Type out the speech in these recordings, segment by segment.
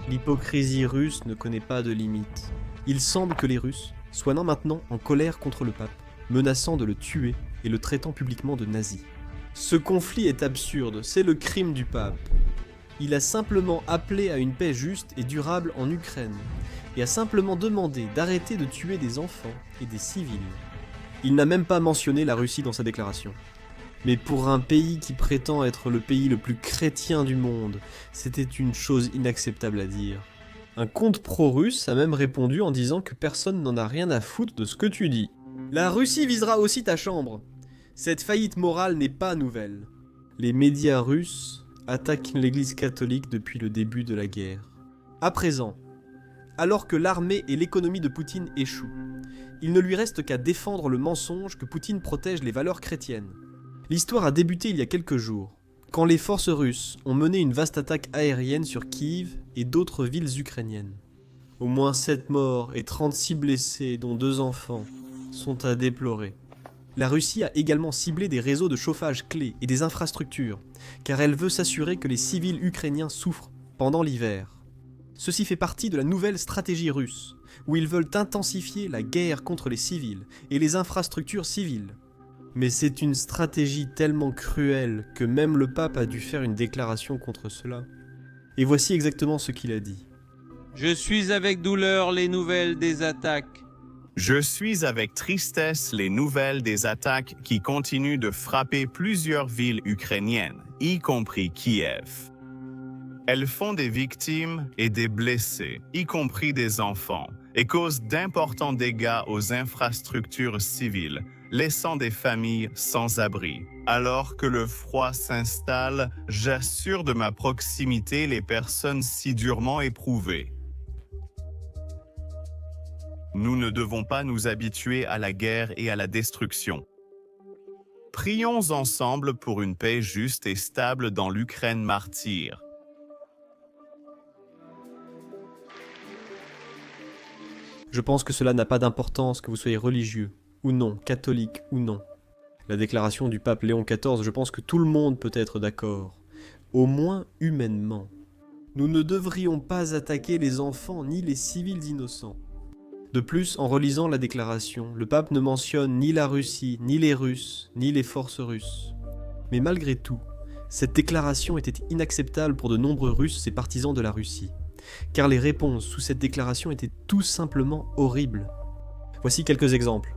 L'hypocrisie russe ne connaît pas de limite. Il semble que les Russes soient maintenant en colère contre le pape, menaçant de le tuer et le traitant publiquement de nazi. Ce conflit est absurde, c'est le crime du pape. Il a simplement appelé à une paix juste et durable en Ukraine, et a simplement demandé d'arrêter de tuer des enfants et des civils. Il n'a même pas mentionné la Russie dans sa déclaration. Mais pour un pays qui prétend être le pays le plus chrétien du monde, c'était une chose inacceptable à dire. Un compte pro-russe a même répondu en disant que personne n'en a rien à foutre de ce que tu dis. La Russie visera aussi ta chambre. Cette faillite morale n'est pas nouvelle. Les médias russes attaquent l'église catholique depuis le début de la guerre. À présent, alors que l'armée et l'économie de Poutine échouent, il ne lui reste qu'à défendre le mensonge que Poutine protège les valeurs chrétiennes. L'histoire a débuté il y a quelques jours, quand les forces russes ont mené une vaste attaque aérienne sur Kiev et d'autres villes ukrainiennes. Au moins 7 morts et 36 blessés, dont 2 enfants, sont à déplorer. La Russie a également ciblé des réseaux de chauffage clés et des infrastructures, car elle veut s'assurer que les civils ukrainiens souffrent pendant l'hiver. Ceci fait partie de la nouvelle stratégie russe, où ils veulent intensifier la guerre contre les civils et les infrastructures civiles. Mais c'est une stratégie tellement cruelle que même le pape a dû faire une déclaration contre cela. Et voici exactement ce qu'il a dit. Je suis avec douleur les nouvelles des attaques. Je suis avec tristesse les nouvelles des attaques qui continuent de frapper plusieurs villes ukrainiennes, y compris Kiev. Elles font des victimes et des blessés, y compris des enfants, et causent d'importants dégâts aux infrastructures civiles, laissant des familles sans abri. Alors que le froid s'installe, j'assure de ma proximité les personnes si durement éprouvées. Nous ne devons pas nous habituer à la guerre et à la destruction. Prions ensemble pour une paix juste et stable dans l'Ukraine martyre. Je pense que cela n'a pas d'importance que vous soyez religieux, ou non, catholique ou non. La déclaration du pape Léon XIV, je pense que tout le monde peut être d'accord. Au moins humainement. Nous ne devrions pas attaquer les enfants ni les civils innocents. De plus, en relisant la déclaration, le pape ne mentionne ni la Russie, ni les Russes, ni les forces russes. Mais malgré tout, cette déclaration était inacceptable pour de nombreux Russes et partisans de la Russie, car les réponses sous cette déclaration étaient tout simplement horribles. Voici quelques exemples.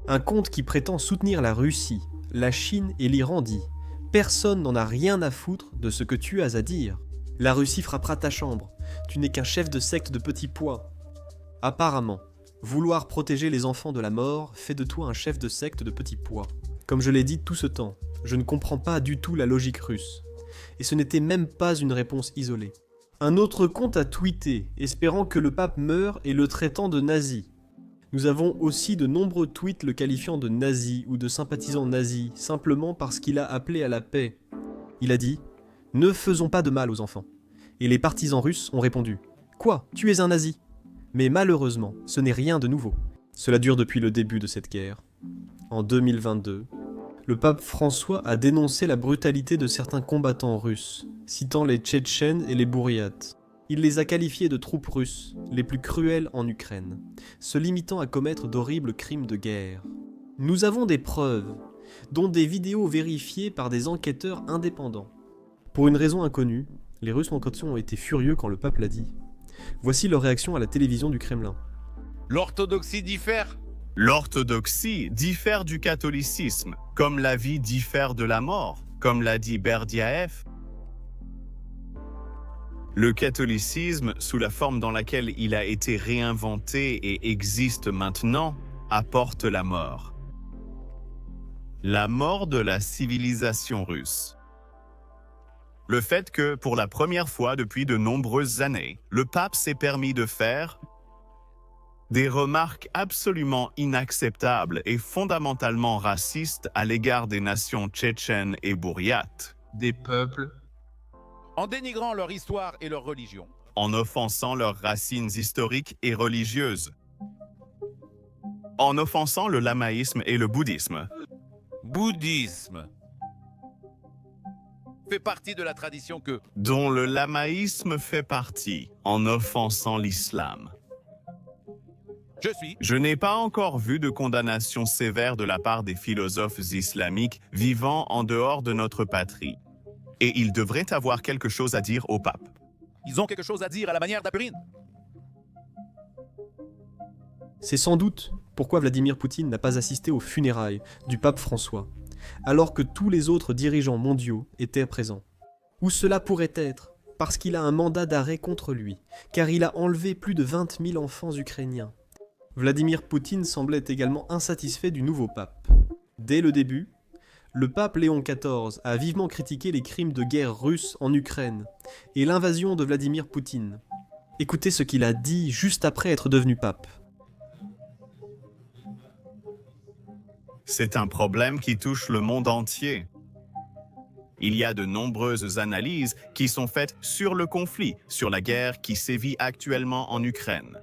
Un compte qui prétend soutenir la Russie, la Chine et l'Iran dit « Personne n'en a rien à foutre de ce que tu as à dire. La Russie frappera ta chambre. Tu n'es qu'un chef de secte de petit pois. » Apparemment, vouloir protéger les enfants de la mort fait de toi un chef de secte de petit pois. Comme je l'ai dit tout ce temps, je ne comprends pas du tout la logique russe. Et ce n'était même pas une réponse isolée. Un autre compte a tweeté, espérant que le pape meure et le traitant de nazi. Nous avons aussi de nombreux tweets le qualifiant de nazi ou de sympathisant nazi, simplement parce qu'il a appelé à la paix. Il a dit « Ne faisons pas de mal aux enfants ». Et les partisans russes ont répondu « Quoi, tu es un nazi ?» Mais malheureusement, ce n'est rien de nouveau. Cela dure depuis le début de cette guerre. En 2022, le pape François a dénoncé la brutalité de certains combattants russes, citant les Tchétchènes et les Bouriates. Il les a qualifiés de troupes russes, les plus cruelles en Ukraine, se limitant à commettre d'horribles crimes de guerre. Nous avons des preuves, dont des vidéos vérifiées par des enquêteurs indépendants. Pour une raison inconnue, les Russes ont été furieux quand le pape l'a dit. Voici leur réaction à la télévision du Kremlin. L'orthodoxie diffère. L'orthodoxie diffère du catholicisme, comme la vie diffère de la mort, comme l'a dit Berdiaev. Le catholicisme, sous la forme dans laquelle il a été réinventé et existe maintenant, apporte la mort. La mort de la civilisation russe. Le fait que, pour la première fois depuis de nombreuses années, le pape s'est permis de faire des remarques absolument inacceptables et fondamentalement racistes à l'égard des nations tchétchènes et bouriates, Des peuples. En dénigrant leur histoire et leur religion. en offensant leurs racines historiques et religieuses, en offensant le lamaïsme et le bouddhisme, Bouddhisme. fait partie de la tradition que... dont le lamaïsme fait partie, en offensant l'islam. Je n'ai pas encore vu de condamnation sévère de la part des philosophes islamiques vivant en dehors de notre patrie. Et ils devraient avoir quelque chose à dire au pape. Ils ont quelque chose à dire à la manière d'Apurine. C'est sans doute pourquoi Vladimir Poutine n'a pas assisté aux funérailles du pape François, alors que tous les autres dirigeants mondiaux étaient présents. Ou cela pourrait être parce qu'il a un mandat d'arrêt contre lui, car il a enlevé plus de 20 000 enfants ukrainiens. Vladimir Poutine semblait également insatisfait du nouveau pape. Dès le début, le pape Léon XIV a vivement critiqué les crimes de guerre russes en Ukraine et l'invasion de Vladimir Poutine. Écoutez ce qu'il a dit juste après être devenu pape. C'est un problème qui touche le monde entier. Il y a de nombreuses analyses qui sont faites sur le conflit, sur la guerre qui sévit actuellement en Ukraine.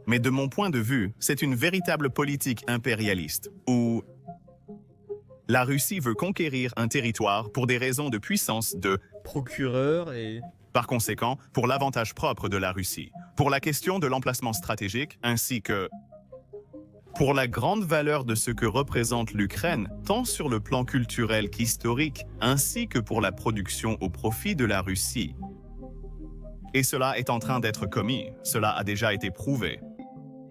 Mais de mon point de vue, c'est une véritable politique impérialiste, où la Russie veut conquérir un territoire pour des raisons de puissance de Procureur et... par conséquent, pour l'avantage propre de la Russie, pour la question de l'emplacement stratégique, ainsi que pour la grande valeur de ce que représente l'Ukraine, tant sur le plan culturel qu'historique, ainsi que pour la production au profit de la Russie. Et cela est en train d'être commis, cela a déjà été prouvé.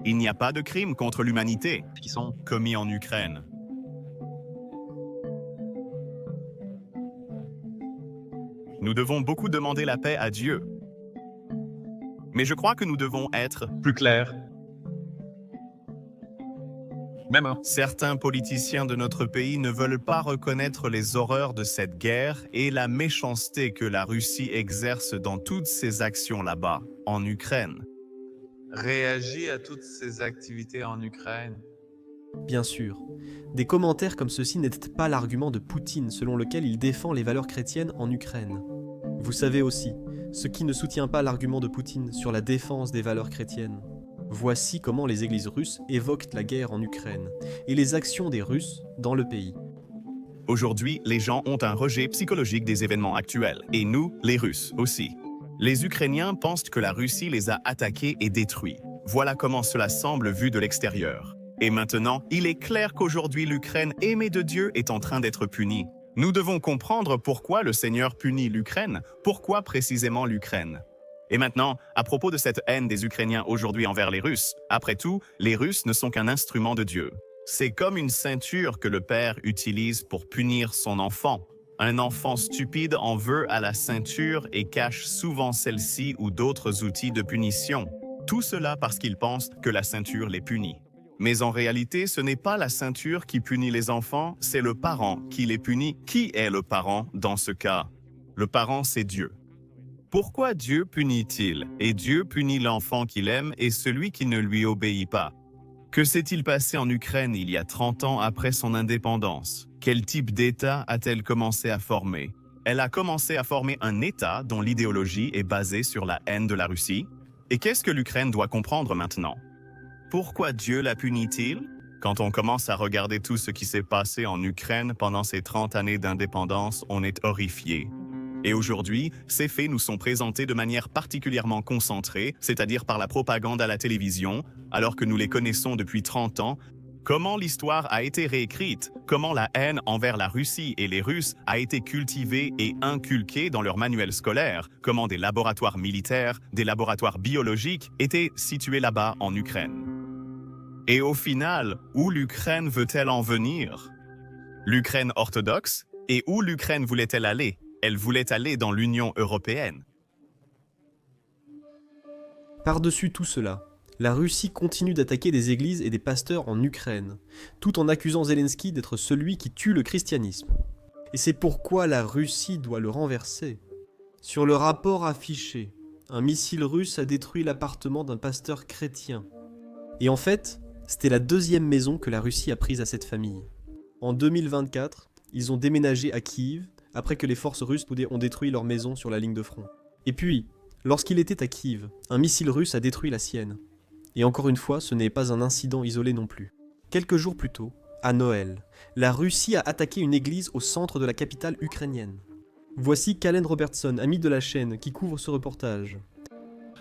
Il n'y a pas de crimes contre l'humanité qui sont commis en Ukraine. Nous devons beaucoup demander la paix à Dieu. Mais je crois que nous devons être plus clair. Même certains politiciens de notre pays ne veulent pas reconnaître les horreurs de cette guerre et la méchanceté que la Russie exerce dans toutes ses actions là-bas, en Ukraine. Réagit à toutes ces activités en Ukraine. Bien sûr, des commentaires comme ceci n'étaient pas l'argument de Poutine selon lequel il défend les valeurs chrétiennes en Ukraine. Vous savez aussi, ce qui ne soutient pas l'argument de Poutine sur la défense des valeurs chrétiennes. Voici comment les églises russes évoquent la guerre en Ukraine et les actions des Russes dans le pays. Aujourd'hui, les gens ont un rejet psychologique des événements actuels, et nous, les Russes aussi. Les Ukrainiens pensent que la Russie les a attaqués et détruits. Voilà comment cela semble vu de l'extérieur. Et maintenant, il est clair qu'aujourd'hui l'Ukraine aimée de Dieu est en train d'être punie. Nous devons comprendre pourquoi le Seigneur punit l'Ukraine, pourquoi précisément l'Ukraine. Et maintenant, à propos de cette haine des Ukrainiens aujourd'hui envers les Russes, après tout, les Russes ne sont qu'un instrument de Dieu. C'est comme une ceinture que le père utilise pour punir son enfant. Un enfant stupide en veut à la ceinture et cache souvent celle-ci ou d'autres outils de punition. Tout cela parce qu'il pense que la ceinture les punit. Mais en réalité, ce n'est pas la ceinture qui punit les enfants, c'est le parent qui les punit. Qui est le parent dans ce cas? Le parent, c'est Dieu. Pourquoi Dieu punit-il? Et Dieu punit l'enfant qu'il aime et celui qui ne lui obéit pas. Que s'est-il passé en Ukraine il y a 30 ans après son indépendance? Quel type d'État a-t-elle commencé à former? Elle a commencé à former un État dont l'idéologie est basée sur la haine de la Russie. Et qu'est-ce que l'Ukraine doit comprendre maintenant? Pourquoi Dieu la punit-il? Quand on commence à regarder tout ce qui s'est passé en Ukraine pendant ces 30 années d'indépendance, on est horrifié. Et aujourd'hui, ces faits nous sont présentés de manière particulièrement concentrée, c'est-à-dire par la propagande à la télévision, alors que nous les connaissons depuis 30 ans. Comment l'histoire a été réécrite, comment la haine envers la Russie et les Russes a été cultivée et inculquée dans leurs manuels scolaires, comment des laboratoires militaires, des laboratoires biologiques étaient situés là-bas en Ukraine. Et au final, où l'Ukraine veut-elle en venir? L'Ukraine orthodoxe? Et où l'Ukraine voulait-elle aller? Elle voulait aller dans l'Union européenne. Par-dessus tout cela, la Russie continue d'attaquer des églises et des pasteurs en Ukraine, tout en accusant Zelensky d'être celui qui tue le christianisme. Et c'est pourquoi la Russie doit le renverser. Sur le rapport affiché, un missile russe a détruit l'appartement d'un pasteur chrétien. Et en fait, c'était la deuxième maison que la Russie a prise à cette famille. En 2024, ils ont déménagé à Kiev, après que les forces russes ont détruit leur maison sur la ligne de front. Et puis, lorsqu'il était à Kiev, un missile russe a détruit la sienne. Et encore une fois, ce n'est pas un incident isolé non plus. Quelques jours plus tôt, à Noël, la Russie a attaqué une église au centre de la capitale ukrainienne. Voici Callen Robertson, ami de la chaîne, qui couvre ce reportage.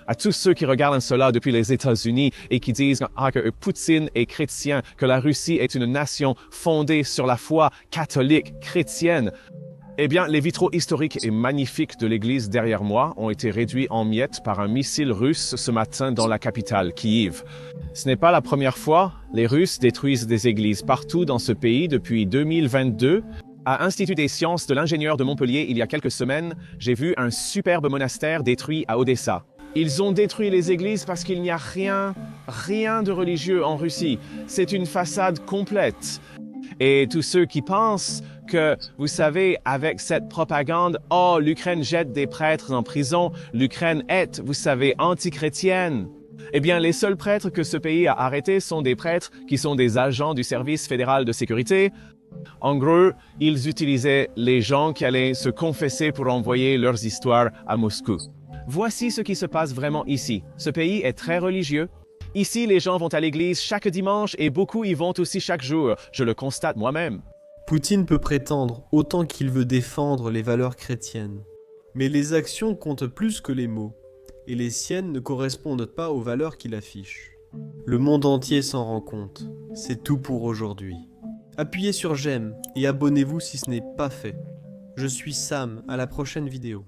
À tous ceux qui regardent cela depuis les États-Unis et qui disent que Poutine est chrétien, que la Russie est une nation fondée sur la foi catholique chrétienne, eh bien, les vitraux historiques et magnifiques de l'église derrière moi ont été réduits en miettes par un missile russe ce matin dans la capitale, Kiev. Ce n'est pas la première fois, les Russes détruisent des églises partout dans ce pays depuis 2022. À Institut des sciences de l'ingénieur de Montpellier, il y a quelques semaines, j'ai vu un superbe monastère détruit à Odessa. Ils ont détruit les églises parce qu'il n'y a rien de religieux en Russie. C'est une façade complète. Et tous ceux qui pensent que, vous savez, avec cette propagande, oh, l'Ukraine jette des prêtres en prison, l'Ukraine est, vous savez, anti-chrétienne. Eh bien, les seuls prêtres que ce pays a arrêtés sont des prêtres qui sont des agents du service fédéral de sécurité. En gros, ils utilisaient les gens qui allaient se confesser pour envoyer leurs histoires à Moscou. Voici ce qui se passe vraiment ici. Ce pays est très religieux. Ici, les gens vont à l'église chaque dimanche et beaucoup y vont aussi chaque jour. Je le constate moi-même. Poutine peut prétendre autant qu'il veut défendre les valeurs chrétiennes. Mais les actions comptent plus que les mots, et les siennes ne correspondent pas aux valeurs qu'il affiche. Le monde entier s'en rend compte. C'est tout pour aujourd'hui. Appuyez sur j'aime et abonnez-vous si ce n'est pas fait. Je suis Sam, à la prochaine vidéo.